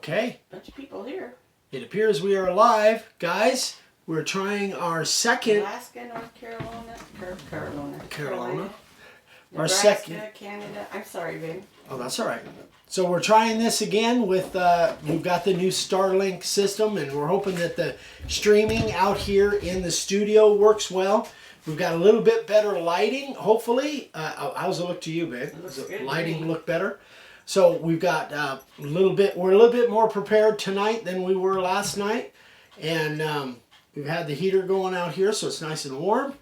Okay. Bunch of people here. It appears we are live, guys. We're trying our second. Alaska, North Carolina, Carolina. Our Nebraska, second. Canada. I'm sorry, babe. Oh, that's all right. So we're trying this again with. We've got the new Starlink system, and we're hoping that the streaming out here in the studio works well. We've got a little bit better lighting, hopefully. How's it look to you, babe? Does the lighting look better? So we've got we're a little bit more prepared tonight than we were last night. And we've had the heater going out here, so it's nice and warm.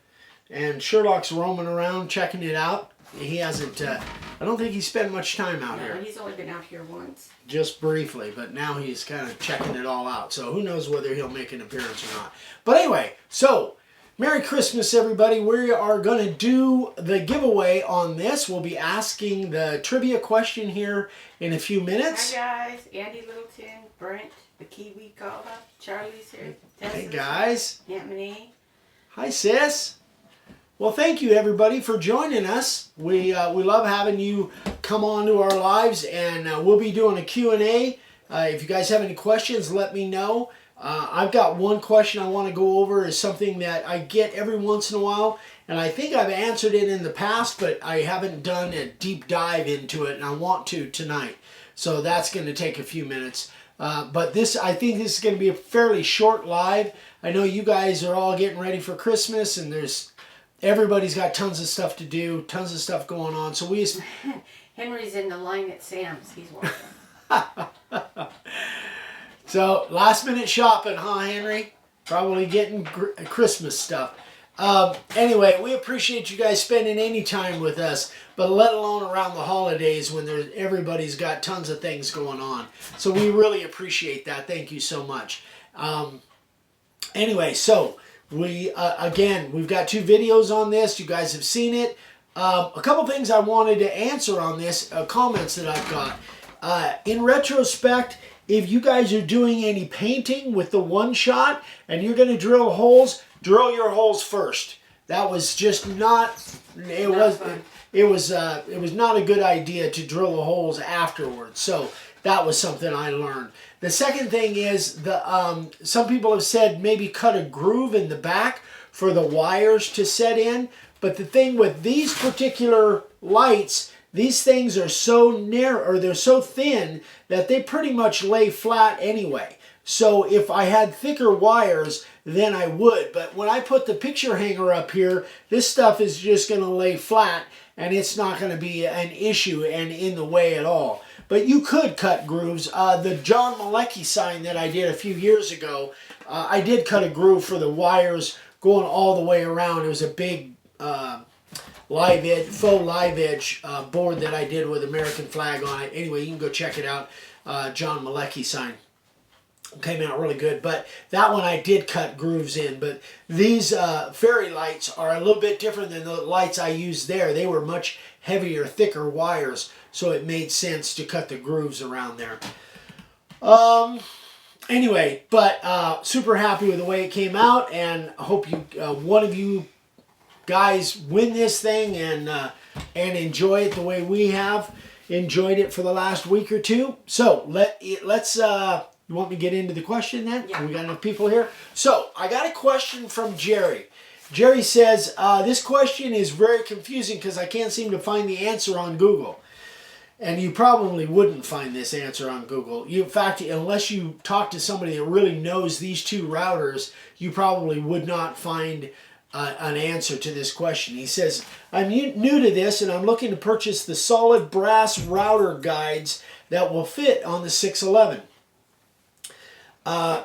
And Sherlock's roaming around, checking it out. He hasn't, I don't think he spent much time out here. He's only been out here once. Just briefly, but now he's kind of checking it all out. So who knows whether he'll make an appearance or not. But anyway, so Merry Christmas, everybody. We are going to do the giveaway on this. We'll be asking the trivia question here in a few minutes. Hi, guys. Andy Littleton, Brent, the Kiwi called up. Charlie's here. Hey, guys. Aunt Minnie. Hi, sis. Well, thank you, everybody, for joining us. We love having you come on to our lives, and we'll be doing a Q&A. If you guys have any questions, let me know. I've got one question I want to go over. Is something that I get every once in a while, and I think I've answered it in the past, but I haven't done a deep dive into it, and I want to tonight. So that's going to take a few minutes. But I think this is going to be a fairly short live. I know you guys are all getting ready for Christmas, and everybody's got tons of stuff to do, tons of stuff going on. So Henry's in the line at Sam's. He's watching. So, last minute shopping, huh, Henry? Probably getting Christmas stuff. Anyway, we appreciate you guys spending any time with us, but let alone around the holidays when everybody's got tons of things going on. So we really appreciate that. Thank you so much. Anyway, so we've got 2 videos on this. You guys have seen it. A couple things I wanted to answer on this, comments that I've got. In retrospect, if you guys are doing any painting with the one shot and you're going to drill holes, drill your holes first. That was just not. It was not a good idea to drill the holes afterwards. So that was something I learned. The second thing is some people have said maybe cut a groove in the back for the wires to set in. But the thing with these particular lights, these things are so narrow, or they're so thin that they pretty much lay flat anyway. So if I had thicker wires, then I would. But when I put the picture hanger up here, this stuff is just going to lay flat, and it's not going to be an issue and in the way at all. But you could cut grooves. The John Malecki sign that I did a few years ago, I did cut a groove for the wires going all the way around. It was a big faux live edge board that I did with American flag on it. Anyway, you can go check it out. John Malecki sign. Came out really good. But that one I did cut grooves in. But these fairy lights are a little bit different than the lights I used there. They were much heavier, thicker wires. So it made sense to cut the grooves around there. Anyway, but super happy with the way it came out. And I hope one of you guys win this thing and enjoy it the way we have enjoyed it for the last week or two. So let's you want me to get into the question then? Yeah. We got enough people here. So I got a question from Jerry. Jerry says, this question is very confusing because I can't seem to find the answer on Google. And you probably wouldn't find this answer on Google. In fact, unless you talk to somebody that really knows these 2 routers, you probably would not find an answer to this question. He says, I'm new to this and I'm looking to purchase the solid brass router guides that will fit on the 611.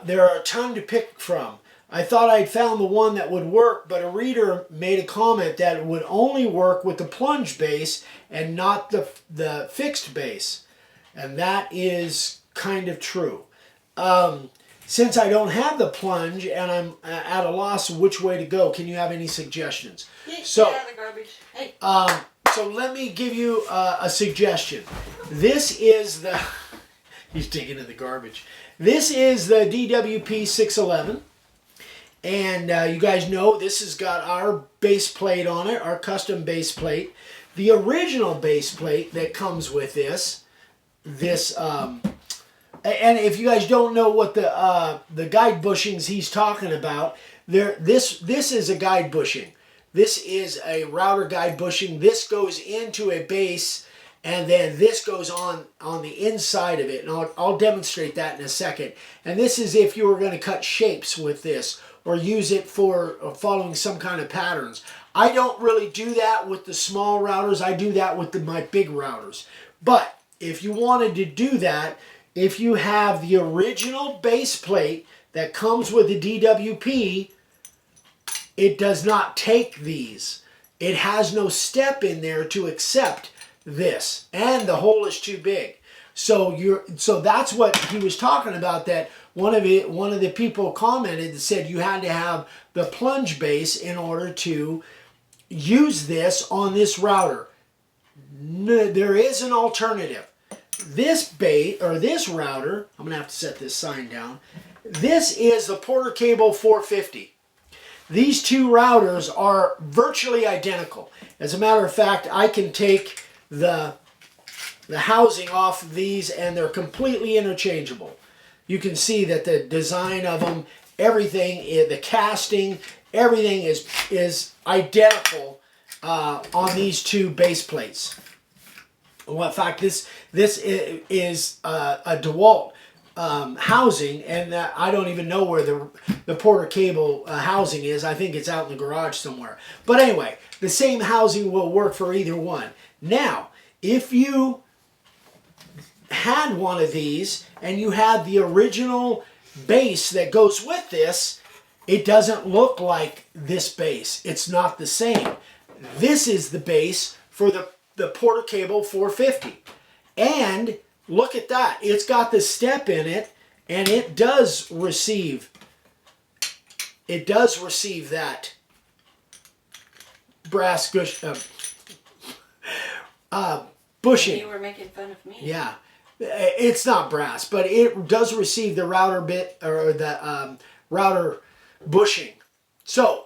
There are a ton to pick from. I thought I'd found the one that would work, but a reader made a comment that it would only work with the plunge base and not the fixed base. And that is kind of true. Since I don't have the plunge and I'm at a loss of which way to go, can you have any suggestions? Get out of the garbage. Hey. So let me give you a suggestion. This is the... He's digging in the garbage. This is the DWP 611. And you guys know this has got our base plate on it, our custom base plate. The original base plate that comes with this And if you guys don't know what the guide bushings he's talking about, this is a guide bushing. This is a router guide bushing. This goes into a base, and then this goes on the inside of it. And I'll demonstrate that in a second. And this is if you were going to cut shapes with this or use it for following some kind of patterns. I don't really do that with the small routers. I do that with my big routers. But if you wanted to do that, if you have the original base plate that comes with the DWP, it does not take these. It has no step in there to accept this, and the hole is too big. So that's what he was talking about. That one of the people commented and said you had to have the plunge base in order to use this on this router. No, there is an alternative. This base or this router, I'm gonna have to set this sign down. This is the Porter Cable 450. These two routers are virtually identical. As a matter of fact, I can take the housing off of these and they're completely interchangeable. You can see that the design of them, everything, the casting, everything is identical on these two base plates. Well, in fact, this is a DeWalt housing, and I don't even know where the Porter Cable housing is. I think it's out in the garage somewhere. But anyway, the same housing will work for either one. Now, if you had one of these and you had the original base that goes with this, it doesn't look like this base. It's not the same. This is the base for the Porter Cable 450. And look at that. It's got the step in it, and it does receive that brass bushing. You were making fun of me. Yeah. It's not brass, but it does receive the router bit or the router bushing. So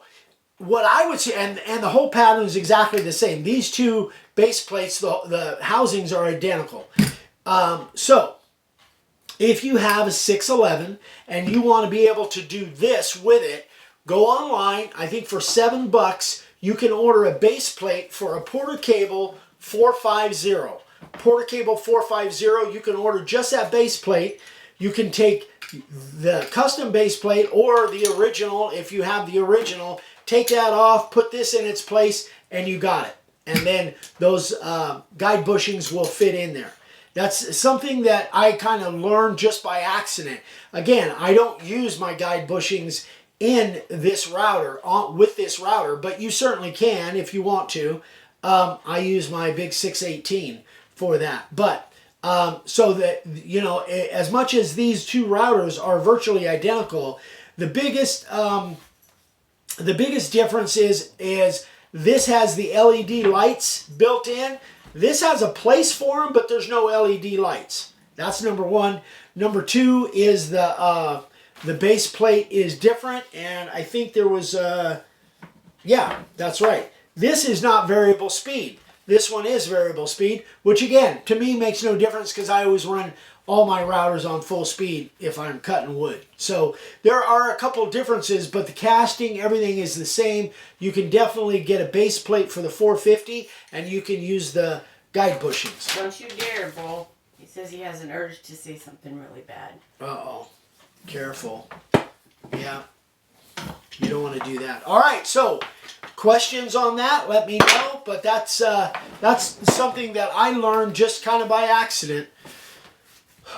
what I would say, and the whole pattern is exactly the same. These two base plates, the housings are identical. So if you have a 611 and you want to be able to do this with it, go online. I think for $7 you can order a base plate for a Porter Cable 450. Porter Cable 450, you can order just that base plate. You can take the custom base plate or the original, if you have the original, take that off, put this in its place, and you got it. And then those guide bushings will fit in there. That's something that I kind of learned just by accident. Again, I don't use my guide bushings in this router, with this router, but you certainly can if you want to. I use my big 618 for that. But so that, you know, as much as these two routers are virtually identical, the biggest difference is this has the LED lights built in. This has a place for them, but there's no LED lights. That's number one. Number two is the base plate is different, and I think there was yeah, that's right. This is not variable speed. This one is variable speed, which again, to me makes no difference because I always run all my routers on full speed if I'm cutting wood. So there are a couple of differences, but the casting, everything is the same. You can definitely get a base plate for the 450, and you can use the guide bushings. Don't you dare, Bull. He says he has an urge to say something really bad. Uh-oh. Careful. Yeah. You don't want to do that. All right, so questions on that, let me know. But that's something that I learned just kind of by accident.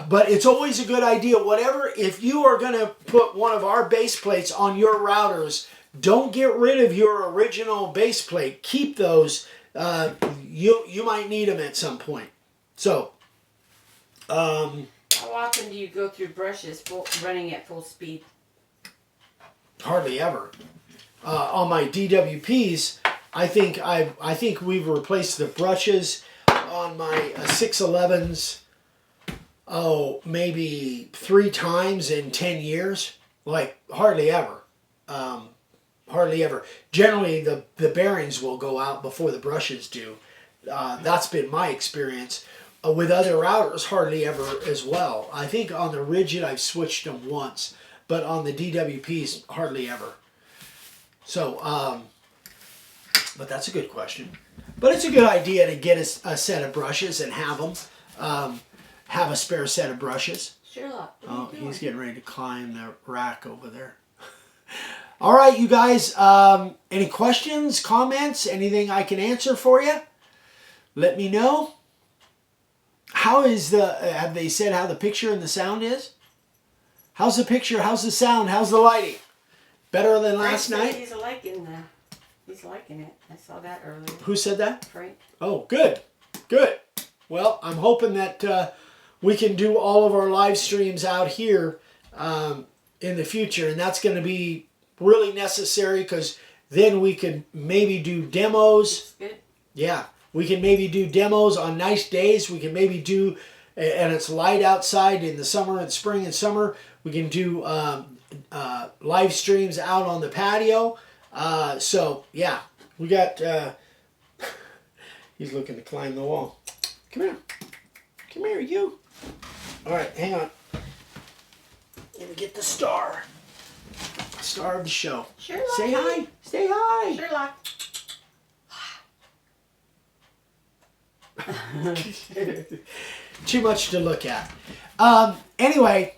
But it's always a good idea. Whatever, if you are going to put one of our base plates on your routers, don't get rid of your original base plate. Keep those. You might need them at some point. So, how often do you go through brushes running at full speed? Hardly ever. On my DWPs, I think we've replaced the brushes on my 611s. Oh, maybe 3 times in 10 years. Like hardly ever. Hardly ever. Generally, the bearings will go out before the brushes do. That's been my experience. with other routers, hardly ever as well. I think on the Rigid I've switched them once, but on the DWPs, hardly ever. So, but that's a good question. But it's a good idea to get a set of brushes and have them, have a spare set of brushes. Sherlock, what Oh, are you doing? he's getting ready to climb the rack over there. All right, you guys, any questions, comments, anything I can answer for you? Let me know. How is have they said how the picture and the sound is? How's the picture? How's the sound? How's the lighting? Better than last Frank night? said he's liking it. I saw that earlier. Who said that? Frank. Oh, good. Good. Well, I'm hoping that we can do all of our live streams out here in the future. And that's going to be really necessary because then we can maybe do demos. Good. Yeah. We can maybe do demos on nice days. We can maybe do, and it's light outside in the summer and spring and summer. We can do live streams out on the patio. So, yeah. We got, he's looking to climb the wall. Come here. Come here, you. All right, hang on. Let me get the star. Star of the show. Sherlock. Say hi. Say hi. Sherlock. Too much to look at. Anyway,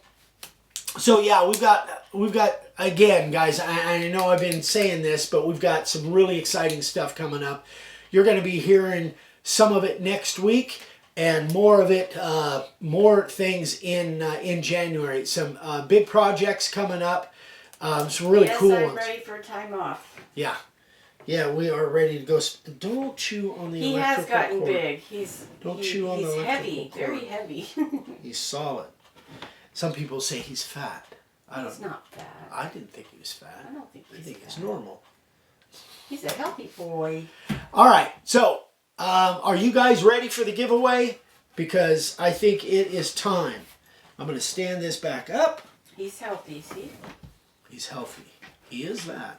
so yeah, we've got again, guys. I know I've been saying this, but we've got some really exciting stuff coming up. You're going to be hearing some of it next week, and more of it, more things in January. Some big projects coming up. Some really cool Yes, I'm ones. ready for time off. Yeah. Yeah, we are ready to go. Don't chew on the He electrical has gotten cord. big. Don't chew on the he's electrical heavy, cord. very heavy. He's solid. Some people say he's fat. He's not fat. I didn't think he was fat. I don't think he's I think fat. it's normal. He's a healthy boy. All right, so are you guys ready for the giveaway? Because I think it is time. I'm going to stand this back up. He's healthy, see? He's healthy. He is that.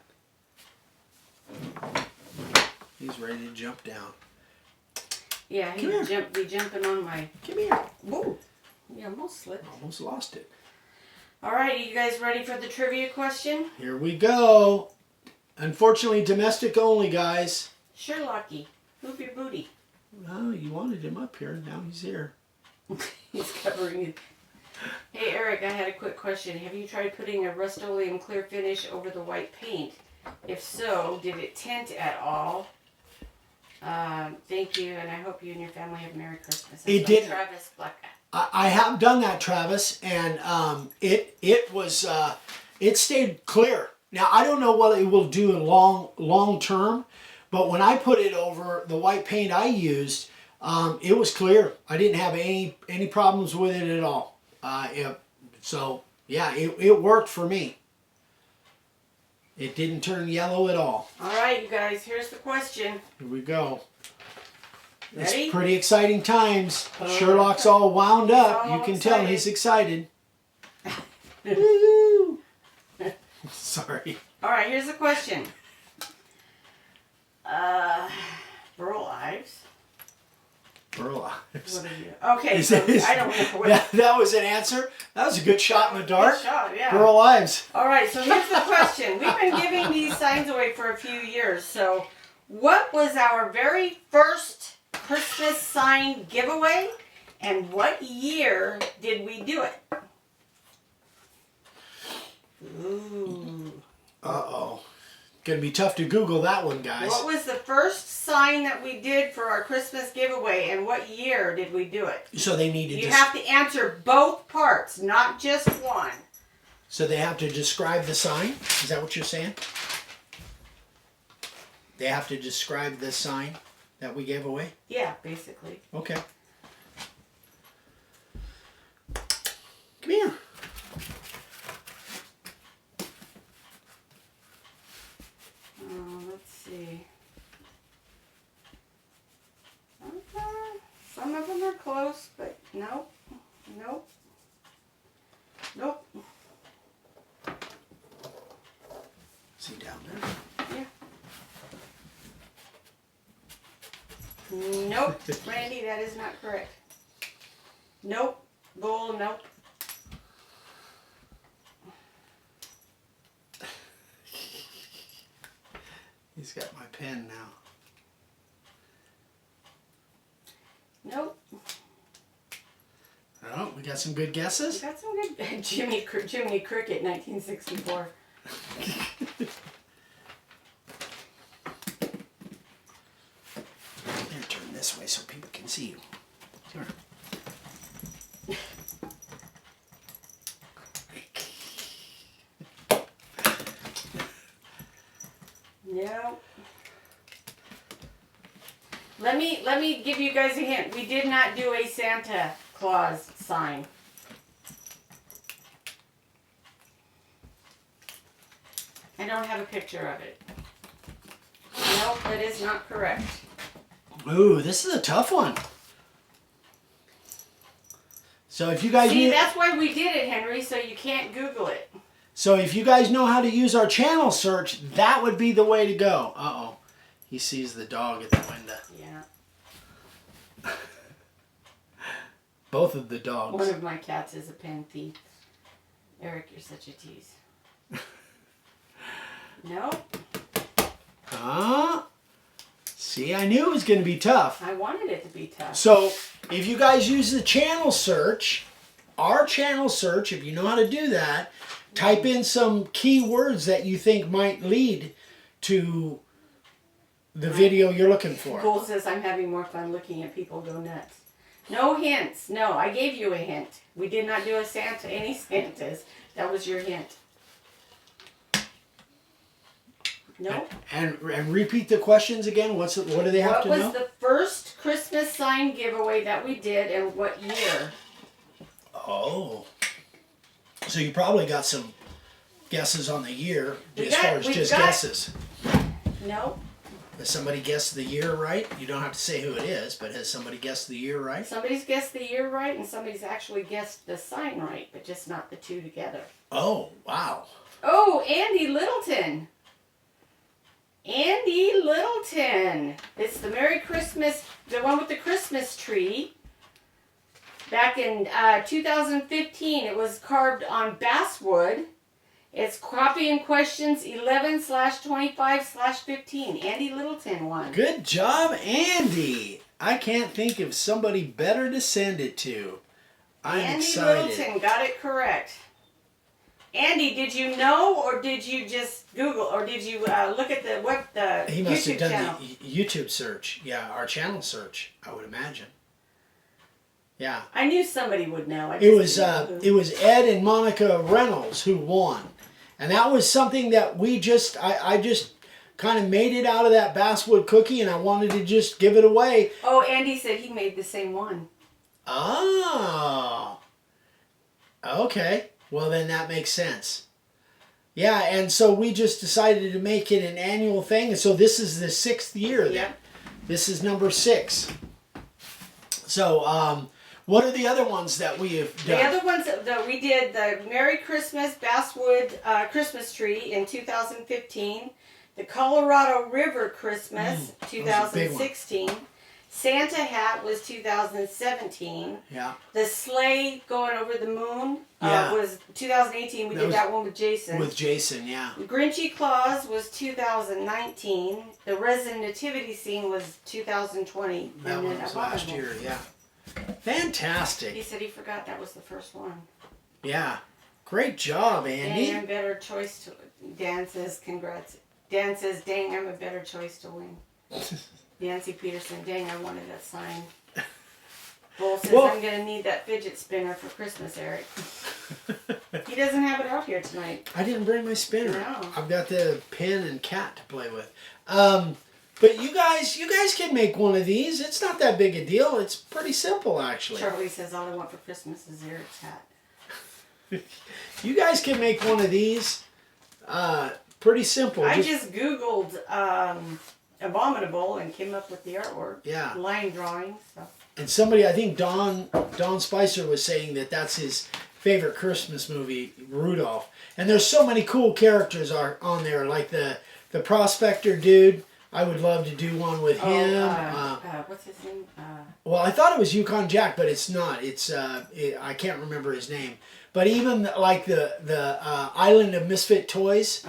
He's ready to jump down. Yeah, be jumping on my... Come here. Whoa. You almost slipped. Almost lost it. All right, are you guys ready for the trivia question? Here we go. Unfortunately, domestic only, guys. Sherlocky, move your booty. Oh, you wanted him up here. Now he's here. He's covering it. Hey, Eric, I had a quick question. Have you tried putting a Rust-Oleum clear finish over the white paint? If so, did it tint at all? Thank you, and I hope you and your family have a Merry Christmas. It didn't. Travis Black. I have done that, Travis, and it stayed clear. Now I don't know what it will do in long term, but when I put it over the white paint I used, it was clear. I didn't have any problems with it at all. So yeah, it worked for me. It didn't turn yellow at all. All right, you guys, here's the question. Here we go. Ready? It's pretty exciting times. Sherlock's all wound up. You can tell he's excited. Woo! Sorry. All right, here's the question. Burl Ives. Burl Ives. What are you? Okay, so I don't know what. That was an answer. That was a good shot in the dark. Good shot, yeah. Burl Ives. All right, so here's the question. We've been giving these signs away for a few years. So, what was our very first Christmas sign giveaway, and what year did we do it? Ooh. Uh-oh. Gonna be tough to Google that one, guys. What was the first sign that we did for our Christmas giveaway, and what year did we do it? So they need to You have to answer both parts, not just one. So they have to describe the sign? Is that what you're saying? They have to describe the sign that we gave away? Yeah, basically. Okay. Come here. Let's see. Some of them are close, but nope. Nope. Nope. See down there? Yeah. Nope. Randy, that is not correct. Nope. Bull, nope. He's got my pen now. Nope. Oh, we got some good You guesses? got some good. Jiminy Cricket, 1964. Here, turn this way so people can see you. Sure. No. Let me give you guys a hint. We did not do a Santa Claus sign. I don't have a picture of it. Nope, that is not correct. Ooh, this is a tough one. So if you guys See, that's why we did it, Henry, so you can't Google it. So if you guys know how to use our channel search, that would be the way to go. Uh-oh. He sees the dog at the window. Yeah. Both of the dogs. One of my cats is a pen thief. Eric, you're such a tease. Nope. See, I knew it was going to be tough. I wanted it to be tough. So if you guys use the channel search, our channel search, if you know how to do that, type in some keywords that you think might lead to the video you're looking for. Bull says I'm having more fun looking at people go nuts. No hints. No, I gave you a hint. We did not do any Santas. That was your hint. No. And repeat the questions again. What do they have to know? What was the first Christmas sign giveaway that we did and what year? Oh. So you probably got some guesses on the year as far as just guesses. No. Has somebody guessed the year right? You don't have to say who it is, but has somebody guessed the year right? Somebody's guessed the year right and somebody's actually guessed the sign right, but just not the two together. Oh, wow. Oh, Andy Littleton. Andy Littleton. It's the Merry Christmas, the one with the Christmas tree. Back in 2015, it was carved on basswood. It's copying questions 11/25/15. Andy Littleton won. Good job, Andy. I can't think of somebody better to send it to. I'm excited. Andy Littleton got it correct. Andy, did you know, or did you just Google, or did you look at the He must YouTube have done channel? the YouTube search. Yeah, our channel search, I would imagine. Yeah. I knew somebody would know. It was Ed and Monica Reynolds who won. And that was something that I just kind of made it out of that basswood cookie, and I wanted to just give it away. Oh, Andy said he made the same one. Oh. Okay. Well, then that makes sense. Yeah, and so we just decided to make it an annual thing. And so this is the 6th year then. Yeah. This is number 6. So, what are the other ones that we have done? The other ones that we did, the Merry Christmas Basswood Christmas tree in 2015. The Colorado River Christmas, 2016. Santa Hat was 2017. Yeah. The Sleigh Going Over the Moon Yeah. was 2018. We did that one with Jason. With Jason, yeah. Grinchy Claus was 2019. The Resin Nativity Scene was 2020. That and one then was last Abominable. year, yeah. Fantastic. He said he forgot that was the first one. Yeah. Great job, Andy. Dang, I'm a better choice to... Dan says, congrats. Dan says, dang, I'm a better choice to win. Nancy Peterson, dang, I wanted that sign. Bull says, I'm going to need that fidget spinner for Christmas, Eric. He doesn't have it out here tonight. I didn't bring my spinner. No. I've got the pen and cat to play with. But you guys can make one of these. It's not that big a deal. It's pretty simple, actually. Charlie says, all I want for Christmas is Eric's hat. You guys can make one of these. Pretty simple. I just Googled Abominable and came up with the artwork. Yeah. Line drawing. So. And somebody, I think Don Spicer was saying that that's his favorite Christmas movie, Rudolph. And there's so many cool characters on there, like the prospector dude I would love to do one with him. What's his name? Well, I thought it was Yukon Jack, but it's not. It's I can't remember his name. But even like the Island of Misfit Toys,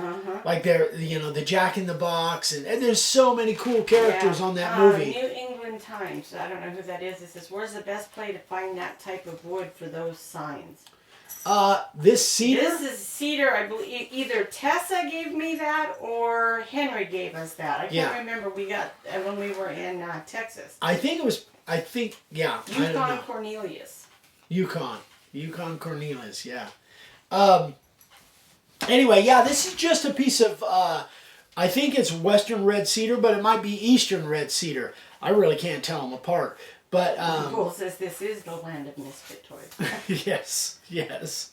like they're the Jack in the Box, and there's so many cool characters on that movie. New England Times. I don't know who that is. It says, "Where's the best place to find that type of wood for those signs?" This cedar. This is cedar. I believe either Tessa gave me that or Henry gave us that. I can't remember. We got when we were in Texas. I think it was. Yeah. Yukon Cornelius. Yukon Cornelius. Yeah. Anyway, this is just a piece of. I think it's Western red cedar, but it might be Eastern red cedar. I really can't tell them apart. But Google says this is the land of misfit toys. yes.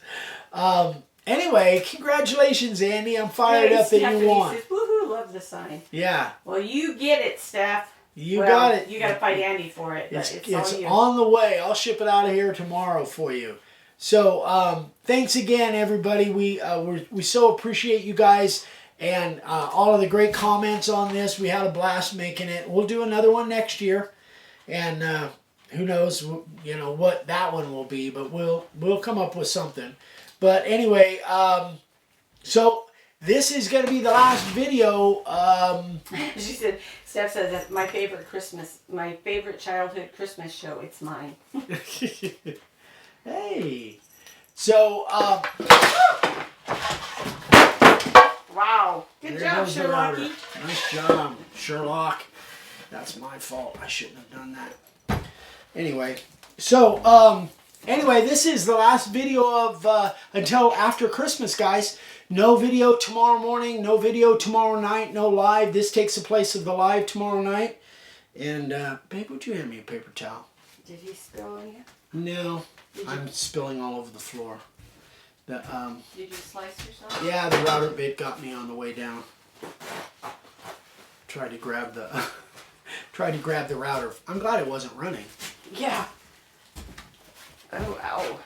Anyway, congratulations, Andy. I'm fired up that you won. Says, woohoo, love the sign. Yeah. Well, you get it, Steph. You got it. You got to fight Andy for it. It's on the way. I'll ship it out of here tomorrow for you. So thanks again, everybody. We so appreciate you guys and all of the great comments on this. We had a blast making it. We'll do another one next year. And who knows, what that one will be, but we'll come up with something. But anyway, so this is going to be the last video. She said, Steph says that my favorite childhood Christmas show. It's mine. Hey, so wow, good job, Sherlock. Nice job, Sherlock. That's my fault. I shouldn't have done that. Anyway, so this is the last video of until after Christmas, guys. No video tomorrow morning. No video tomorrow night. No live. This takes the place of the live tomorrow night. And babe, would you hand me a paper towel? Did he spill on you? No, I'm spilling all over the floor. Did you slice yourself? Yeah, the router bit got me on the way down. Tried to grab the router. I'm glad it wasn't running. Yeah. Oh, ow.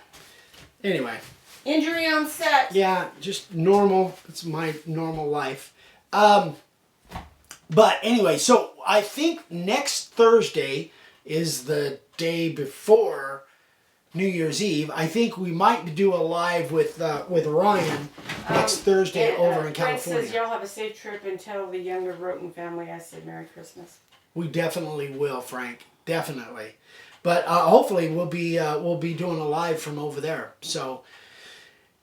Anyway. Injury on set. Yeah, just normal. It's my normal life. But anyway, so I think next Thursday is the day before New Year's Eve. I think we might do a live with Ryan next Thursday over in California. Fred says y'all have a safe trip and tell the younger Roten family I said Merry Christmas. We definitely will, Frank. Definitely. But hopefully we'll be doing a live from over there. So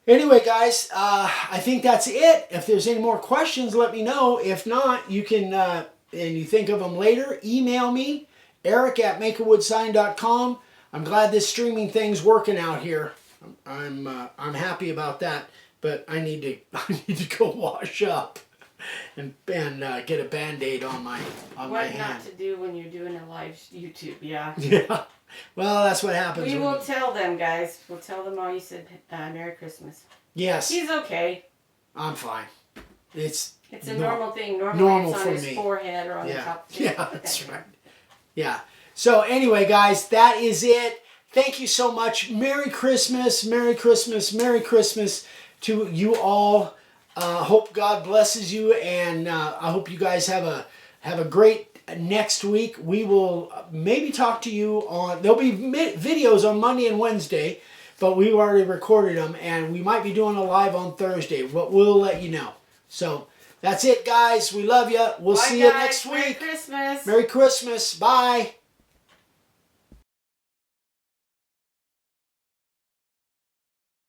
anyway, guys, I think that's it. If there's any more questions, let me know. If not, you can, and you think of them later, email me, eric@makeawoodsign.com. I'm glad this streaming thing's working out here. I'm happy about that. But I need to go wash up and get a Band-Aid on my hand. What not to do when you're doing a live YouTube, yeah. Yeah. Well, that's what happens. We will tell them, guys. We'll tell them all you said Merry Christmas. Yes. He's okay. I'm fine. It's a normal thing. Normally it's on his me. Forehead or on the top of his head. Yeah, that's right. Yeah. So anyway, guys, that is it. Thank you so much. Merry Christmas. Merry Christmas. Merry Christmas to you all. Hope God blesses you, and I hope you guys have a great next week. We will maybe talk to you on, there'll be videos on Monday and Wednesday, but we've already recorded them, and we might be doing a live on Thursday, but we'll let you know. So that's it, guys. We love you. We'll see you next week. Merry Christmas. Merry Christmas. Bye.